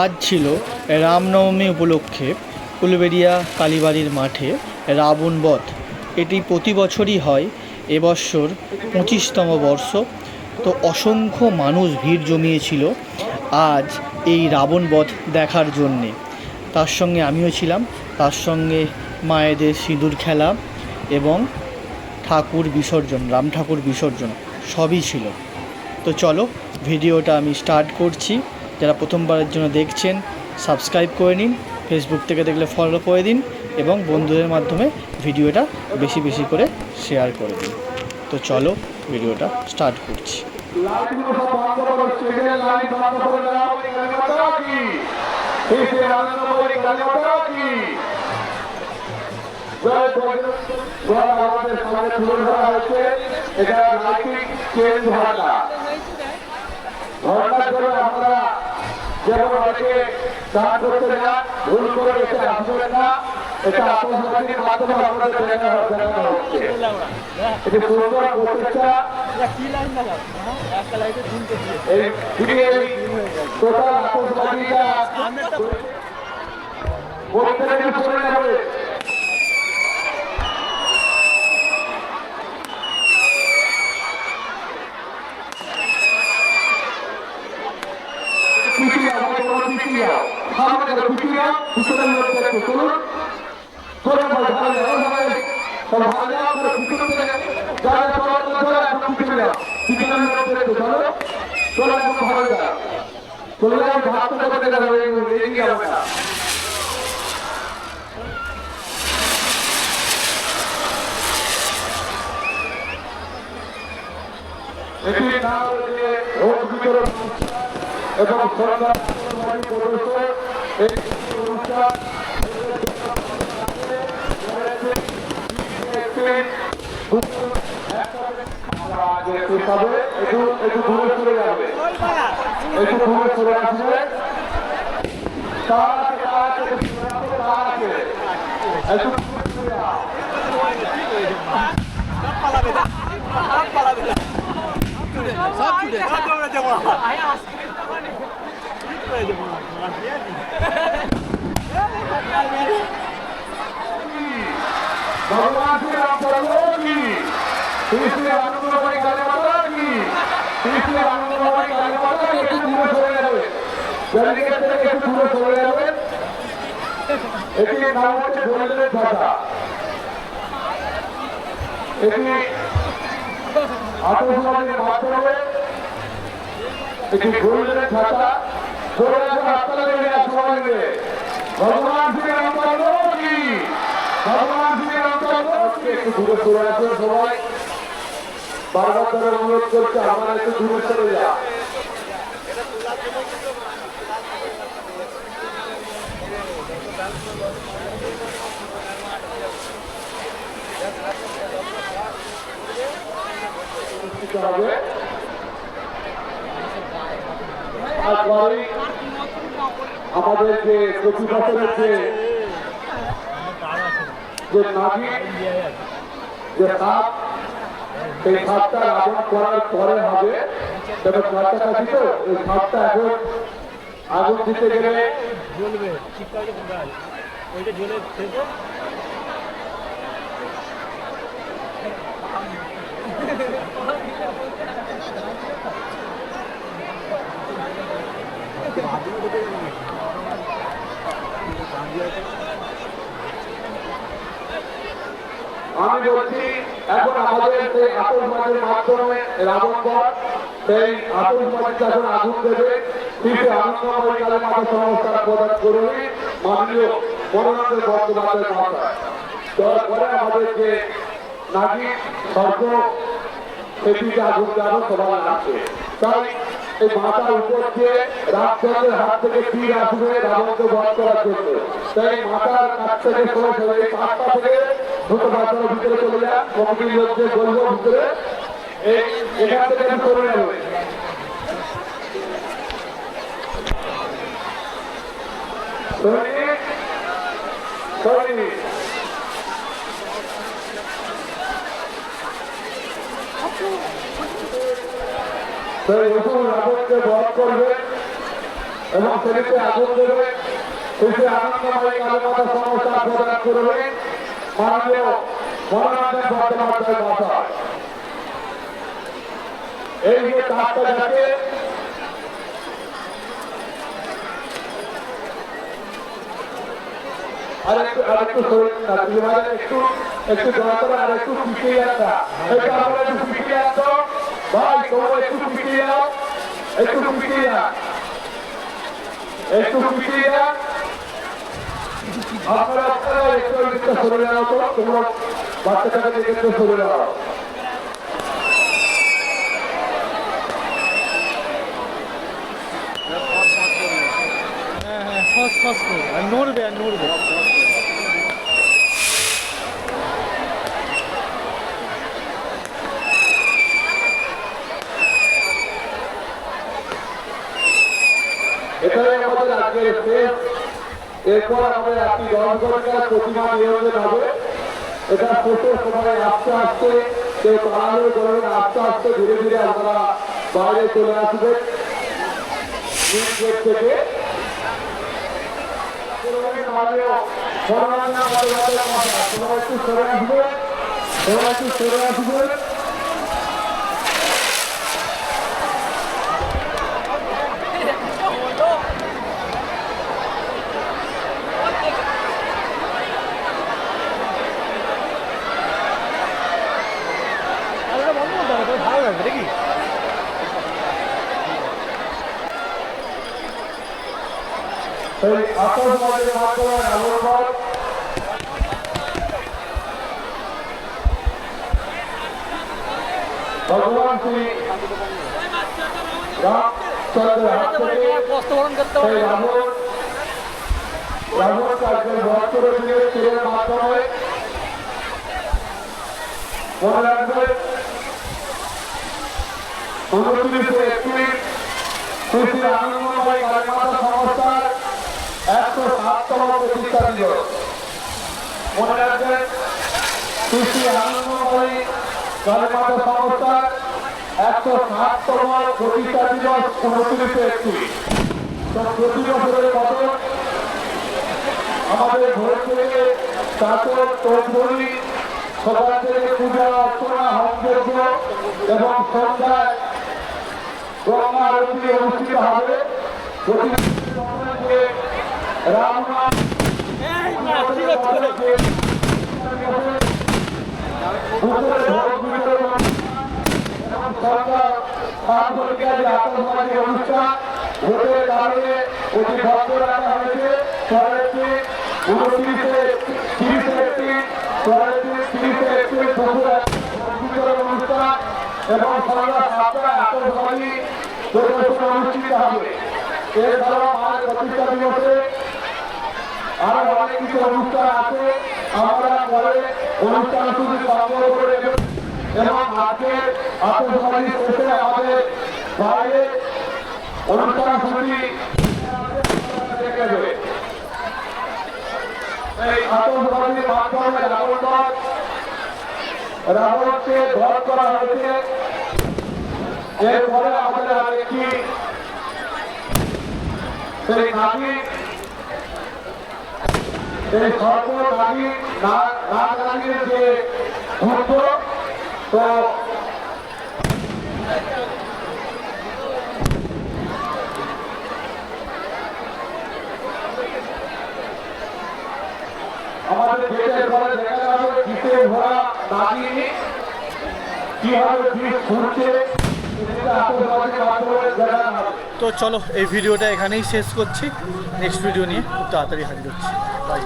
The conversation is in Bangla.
আজ ছিল রামনবমী উপলক্ষে উলুবেড়িয়া কালীবাড়ির মাঠে রাবণ বধ। এটি প্রতি বছরই হয়, এবছর 25তম বর্ষ। তো অসংখ্য মানুষ ভিড় জমিয়েছিল আজ এই রাবণ বধ দেখার জন্যে। তার সঙ্গে আমিও ছিলাম, তার সঙ্গে মায়েদের সিঁদুর খেলা এবং ঠাকুর বিসর্জন, রাম ঠাকুর বিসর্জন সবই ছিল। তো চলো ভিডিওটা আমি স্টার্ট করছি। যারা প্রথমবারের জন্য দেখছেন সাবস্ক্রাইব করে নিন, ফেসবুক থেকে দেখলে ফলো করে দিন এবং বন্ধুদের মাধ্যমে ভিডিওটা বেশি বেশি করে শেয়ার করে দিন। তো চলো ভিডিওটা স্টার্ট করছি। আমাদের সামনে তুলে ধরা হয়েছে এটা নাইকিং চেন ধর্ণা। ধর্ণার জন্য আপনারা যেমন অনেকে দান করতে যান, ভুল করে এসে আসবেন না। এটা আত্মসমাধির মাধ্যমে আপনাদের দেখানো হচ্ছে। এটি সুন্দর প্রচেষ্টা। এই টোটাল আত্মসমাধিটা প্রত্যেকে শুনে যাবে। এটি নাম হচ্ছে ভোট বিতরণ এবং সরকার এই অনুষ্ঠান একটু দূরে সরে যাবে, একটু দূরে সরে আসবে। भगवान श्री राम की तीसरे आनंदमयी काली माता की तीसरे आनंदमयी काली माता की একটু দূরে সরে যাবে, ব্যারিকেড থেকে একটু দূরে সরে যাবে। এটি নাম হচ্ছে গোল্ডেন ছাতা। এটি আত্মসমাধির মাধ্যমে এটি গোল্ডেন ছাতা। সরে আসুন, হাততালি দিয়ে সবাই মিলে ভগবান শ্রী রাম কি ভগবান শ্রী রাম একটু দূরে সরে আসুন সবাই। বারবার ধরে অনুরোধ করছে আমরা একটু দূরে সরে যা। আমাদের যে প্রতি বছরের যে নাভি যে সাপ, সেই সাপটা রাবণ করার পরে হবে। তবে খরচাটা দিত ওই সাপটা এখন আগুন দিতে গেলে জ্বলবে, ওইটা জ্বলে আমি বলছি এখন আমাদের সেই আতশবাজির মাধ্যমে রাবণ বধ, সেই আতশবাজিতে এখন আগুন দেবে। তিনটে আনন্দময়ী কালী মাতা সংস্থার প্রদান করবে মাননীয় মনোরঞ্জন বন্দ্যোপাধ্যায় মহাশয়। তারপরে আমাদের যে নাকি স্বর্গ সেটিতে আগুন দেওয়া সবাই রাখবে। তাই এই মাথার উপর দিয়ে রামচন্দ্রের হাত থেকে তীর আসবে রাবণকে বধ করার জন্য। তাই মাথার কাছ থেকে সরে এই পাঁচটা থেকে দুটো বাচ্চারা ভিতরে চলে যান, কমিটির লোকদের বলবো ভিতরে এখান থেকে সরে যাবে। রাবণকে বধ করবে এবং সেটিতে আগুন দেবে শেষে আনন্দময়ী কালী মাতা সংস্থা প্রদান করবেন মাননীয় মনোরঞ্জন বন্দ্যোপাধ্যায় মহাশয়। এই যে কাজটা যাচ্ছে আরেকটু একটু দয়া করে আর একটু পিছিয়ে যাচ্ছা একটু আমরা একটু পিছিয়ে যাচ্ছ ভাই তোমরা একটু পিছিয়ে যাও একটু পিছিয়ে যান একটু পিছিয়ে যান আপনারা একটু সরে যাও তো তোমরা বাচ্চাটাকে একটু সরে যাও। আর নড়বে আর নড়বে। এটাই আমাদের আজকের শেষ। এরপর আমাদের রাত্রি 10 ঘন্টার প্রতিমা নিয়োজন হবে। এটা শেষের সময় আস্তে আস্তে কেউ তাড়াহুড়ো করবেন, আস্তে আস্তে ধীরে ধীরে আপনারা বাইরে চলে আসবেন মেন গেট থেকে। একটু সরে আসবে, একটু সরে আসবে। ভালো লাগবে নাকি? সেই আতঙ্কবাদের মাধ্যমে নভেম্বর ভগবান শ্রী রামচন্দ্রের হাত থেকে সেই রাবণ কার্যের বস্ত্র দিয়ে তীরের মাধ্যমে মনে রাখবেন 29শে এপ্রিল শ্রী শ্রী আনন্দময়ী কালী মাতা সংস্থার 107তম প্রতিষ্ঠা দিবস। মনে রাখবেন শ্রী শ্রী আনন্দময়ী কালী মাতা সংস্থার 107তম প্রতিষ্ঠা দিবস 29শে এপ্রিল। তো প্রতি বছরের মতো আমাদের ভোর থেকে চাদর তৈরি সকাল থেকে পূজা অর্চনা হোমযজ্ঞ এবং সন্ধ্যায় গঙ্গা আরতি অনুষ্ঠিত হবে। রামনাথ আতঙ্কবাদী অনুষ্ঠান ভোটের কারণে অতি ভক্ত রাখা হয়েছে। 29শে 30শে এপ্রিল 30শে এপ্রিল অনুষ্ঠান এবং সন্ধ্যা 7টায় আতঙ্কবাদী পরিবেশনা অনুষ্ঠিত হবে। এছাড়াও মায়ের প্রতিষ্ঠা দিবসে আরো অনেক কিছু অনুষ্ঠান আছে। আমরা পরে অনুষ্ঠান শুধু সম্পন্ন করে দেব এবং আজকের আতঙ্কবাদী শেষে আমাদের বাইরে অনুষ্ঠান সূচি দেখে দেবে। এই আতঙ্কবাদীর মাধ্যমে রাবণকে বধ করা হয়েছে। এরপরে আমাদের আরেকটি সেই নাগি এই সর্ব নাগি নাগের যে যুদ্ধ, তো আমাদের দেশের পরে দেখা যাবে গীতে ভরা নাগিনী কিভাবে বিষ ঘুরছে। তো চলো এই ভিডিওটা এখানেই শেষ করছি। নেক্সট ভিডিও নিয়ে খুব তাড়াতাড়ি হাজির হচ্ছি। বাই।